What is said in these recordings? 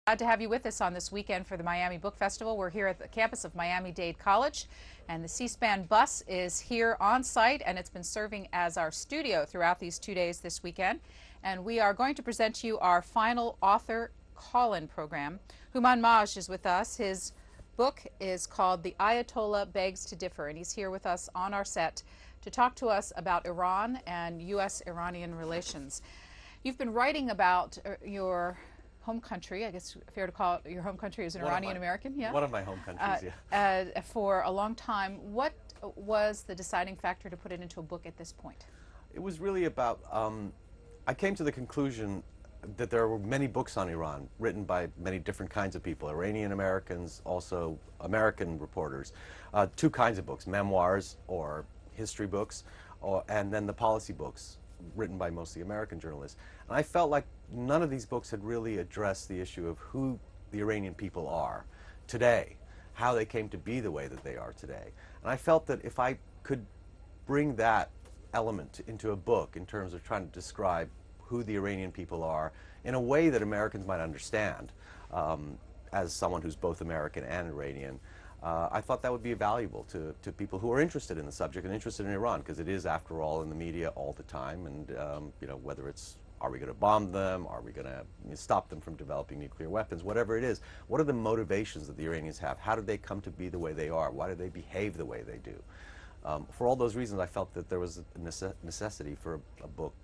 Glad to have you with us on this weekend for the Miami Book Festival. We're here at the campus of Miami-Dade College, and the C-SPAN bus is here on site, and it's been serving as our studio throughout these 2 days this weekend. And we are going to present you our final author call-in program. Hooman Majd is with us. His book is called The Ayatollah Begs to Differ, and he's here with us on our set to talk to us about Iran and U.S.-Iranian relations. You've been writing about your home country, I guess fair to call it your home country as an Iranian-American, yeah? One of my home countries, yeah. For a long time. What was the deciding factor to put it into a book at this point? It was really about, I came to the conclusion that there were many books on Iran written by many different kinds of people, Iranian Americans, also American reporters. Two kinds of books, memoirs or history books, and then the policy books written by mostly American journalists. And I felt like none of these books had really addressed the issue of who the Iranian people are today, how they came to be the way that they are today. And I felt that if I could bring that element into a book in terms of trying to describe who the Iranian people are in a way that Americans might understand, as someone who's both American and Iranian, I thought that would be valuable to people who are interested in the subject and interested in Iran, because it is, after all, in the media all the time. And you know, whether it's, are we going to bomb them? Are we going to stop them from developing nuclear weapons? Whatever it is, what are the motivations that the Iranians have? How did they come to be the way they are? Why do they behave the way they do? For all those reasons, I felt that there was a necessity for a book.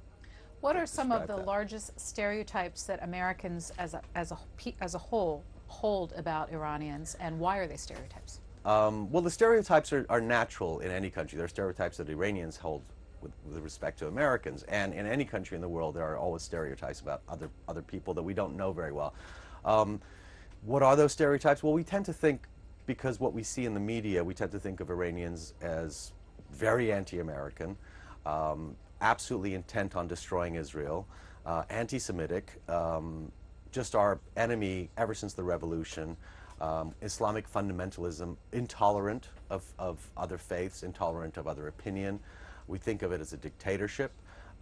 What are some of the largest stereotypes that Americans as a whole hold about Iranians, and why are they stereotypes? Well, the stereotypes are natural in any country. There are stereotypes that Iranians hold with respect to Americans, and in any country in the world there are always stereotypes about other people that we don't know very well. What are those stereotypes? Well, we tend to think, because what we see in the media, we tend to think of Iranians as very anti-American, absolutely intent on destroying Israel, anti-Semitic, just our enemy ever since the revolution, Islamic fundamentalism, intolerant of other faiths, intolerant of other opinion. We think of it as a dictatorship.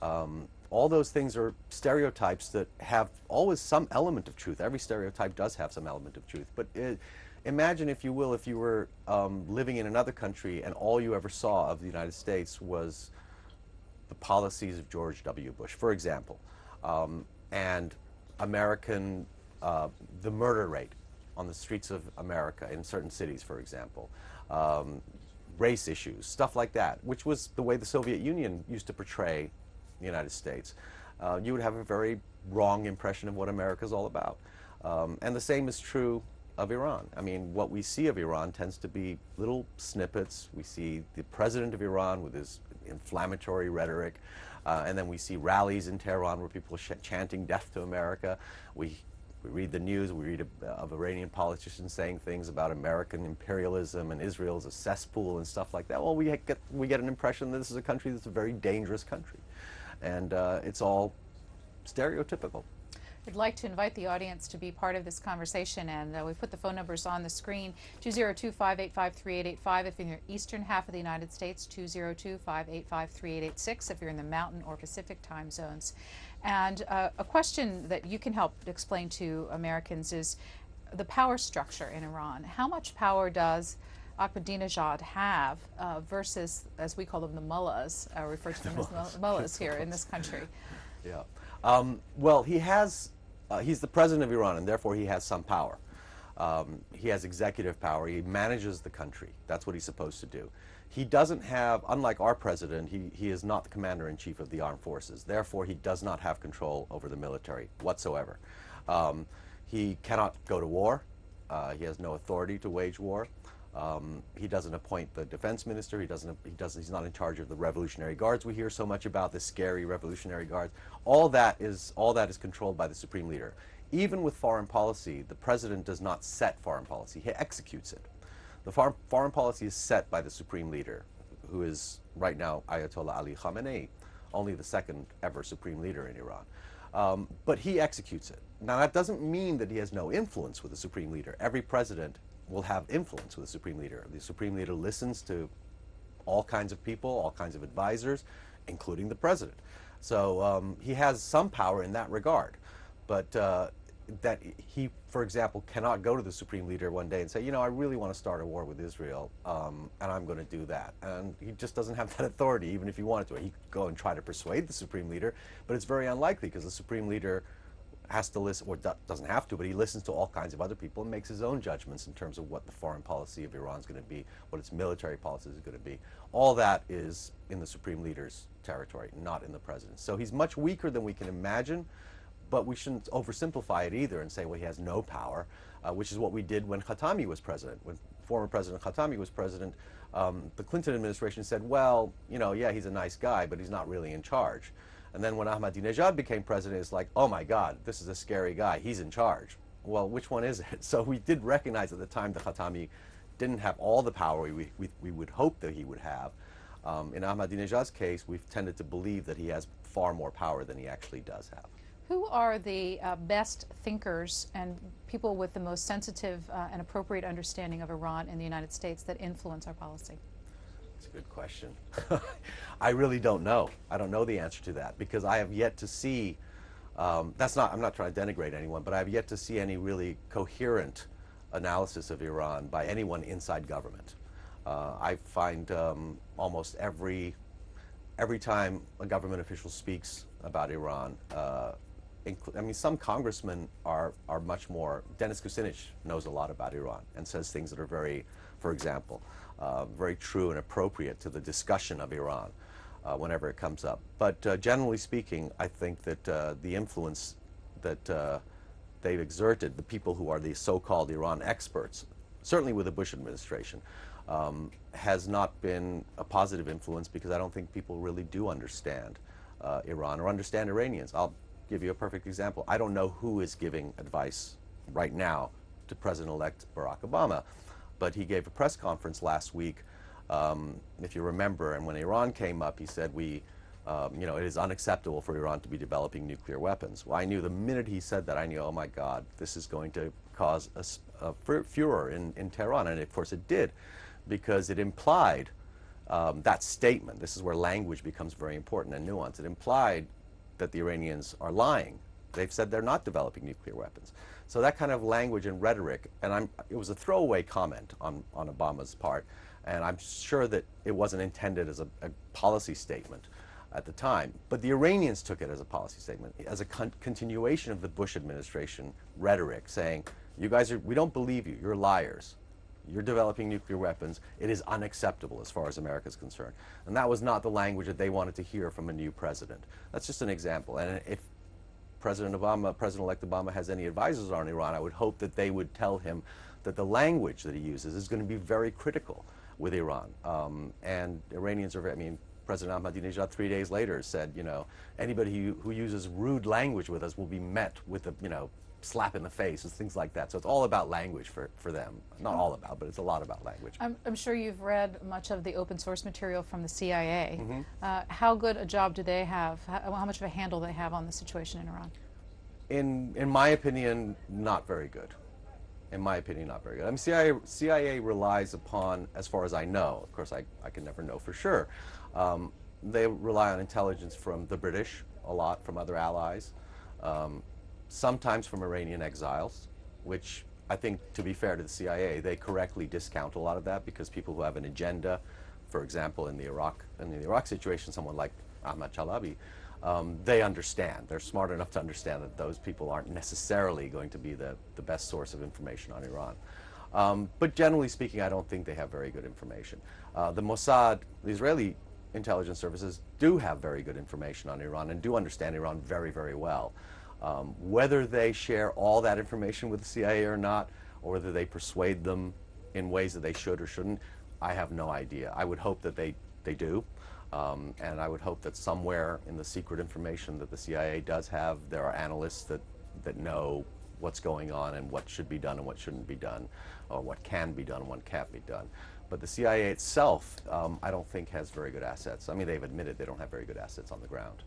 All those things are stereotypes that have always some element of truth. Every stereotype does have some element of truth. But imagine, if you will, if you were living in another country and all you ever saw of the United States was the policies of George W. Bush, for example, and American, the murder rate on the streets of America in certain cities, for example, race issues, stuff like that, which was the way the Soviet Union used to portray the United States. You would have a very wrong impression of what America's all about. And the same is true of Iran. I mean, what we see of Iran tends to be little snippets. We see the president of Iran with his inflammatory rhetoric, and then we see rallies in Tehran where people are chanting death to America. We read the news, we read of Iranian politicians saying things about American imperialism and Israel as a cesspool and stuff like that. Well, we get an impression that this is a country that's a very dangerous country. And it's all stereotypical. I'd like to invite the audience to be part of this conversation, and we've put the phone numbers on the screen: 202-585-3885 if you're in the eastern half of the United States, 202-585-3886 if you're in the mountain or Pacific time zones. And a question that you can help explain to Americans is the power structure in Iran. How much power does Ahmadinejad have versus, as we call them, the mullahs, referred to them as mullahs here in this country? Yeah. Well, he's the president of Iran, and therefore he has some power. He has executive power. He manages the country. That's what he's supposed to do. He doesn't have, unlike our president, he is not the commander-in-chief of the armed forces. Therefore, he does not have control over the military whatsoever. He cannot go to war. He has no authority to wage war. He doesn't appoint the defense minister. He's not in charge of the Revolutionary Guards we hear so much about, the scary Revolutionary Guards. All that is controlled by the supreme leader. Even with foreign policy, the president does not set foreign policy. He executes it. The foreign policy is set by the supreme leader, who is right now Ayatollah Ali Khamenei, only the second ever supreme leader in Iran. But he executes it. Now, that doesn't mean that he has no influence with the supreme leader. Every president will have influence with the supreme leader. The supreme leader listens to all kinds of people, all kinds of advisors, including the president. So he has some power in that regard. But that he, for example, cannot go to the Supreme Leader one day and say, you know, I really want to start a war with Israel, and I'm going to do that. And he just doesn't have that authority, even if he wanted to. He could go and try to persuade the Supreme Leader, but it's very unlikely because the Supreme Leader has to listen, or doesn't have to, but he listens to all kinds of other people and makes his own judgments in terms of what the foreign policy of Iran is going to be, what its military policy is going to be. All that is in the Supreme Leader's territory, not in the President's. So he's much weaker than we can imagine, but we shouldn't oversimplify it either and say, well, he has no power, which is what we did when Khatami was president. When former President Khatami was president, the Clinton administration said, well, you know, yeah, he's a nice guy, but he's not really in charge. And then when Ahmadinejad became president, it's like, oh my God, this is a scary guy. He's in charge. Well, which one is it? So we did recognize at the time that Khatami didn't have all the power we would hope that he would have. In Ahmadinejad's case, we've tended to believe that he has far more power than he actually does have. Who are the best thinkers and people with the most sensitive and appropriate understanding of Iran in the United States that influence our policy? That's a good question. I really don't know. I don't know the answer to that because I have yet to see, I'm not trying to denigrate anyone, but I have yet to see any really coherent analysis of Iran by anyone inside government. I find almost every time a government official speaks about Iran, I mean, some congressmen are much more. Dennis Kucinich knows a lot about Iran and says things that are very, for example, very true and appropriate to the discussion of Iran whenever it comes up. But generally speaking, I think that the influence that they've exerted, the people who are the so-called Iran experts, certainly with the Bush administration, has not been a positive influence because I don't think people really do understand Iran or understand Iranians. I'll give you a perfect example. I don't know who is giving advice right now to President-elect Barack Obama, but he gave a press conference last week, if you remember, and when Iran came up, he said, you know, it is unacceptable for Iran to be developing nuclear weapons. Well, I knew the minute he said that, I knew, oh my God, this is going to cause a furor in Tehran, and of course it did, because it implied that statement. This is where language becomes very important and nuanced. It implied that the Iranians are lying. They've said they're not developing nuclear weapons. So that kind of language and rhetoric, and it was a throwaway comment on Obama's part, and I'm sure that it wasn't intended as a policy statement at the time, but the Iranians took it as a policy statement, as a continuation of the Bush administration rhetoric, saying, you guys we don't believe you, you're liars. You're developing nuclear weapons. It is unacceptable as far as America is concerned. And that was not the language that they wanted to hear from a new president. That's just an example. And if President-elect Obama has any advisors on Iran, I would hope that they would tell him that the language that he uses is going to be very critical with Iran. And Iranians are, I mean, President Ahmadinejad 3 days later said, you know, anybody who uses rude language with us will be met with a, you know, slap in the face and things like that. So it's all about language for them. Not all about, but it's a lot about language. I'm sure you've read much of the open source material from the CIA. Mm-hmm. How good a job do they have? How much of a handle do they have on the situation in Iran? In my opinion, not very good. In my opinion, not very good. I mean, CIA relies upon, as far as I know, of course I can never know for sure, they rely on intelligence from the British a lot, from other allies, sometimes from Iranian exiles, which I think, to be fair to the CIA, they correctly discount a lot of that because people who have an agenda, for example, in the Iraq situation, someone like Ahmad Chalabi, they understand. They're smart enough to understand that those people aren't necessarily going to be the best source of information on Iran. But generally speaking, I don't think they have very good information. The Mossad, the Israeli intelligence services, do have very good information on Iran and do understand Iran very, very well. Whether they share all that information with the CIA or not, or whether they persuade them in ways that they should or shouldn't, I have no idea. I would hope that they do, and I would hope that somewhere in the secret information that the CIA does have, there are analysts that know what's going on and what should be done and what shouldn't be done, or what can be done and what can't be done. But the CIA itself, I don't think has very good assets. I mean, they've admitted they don't have very good assets on the ground.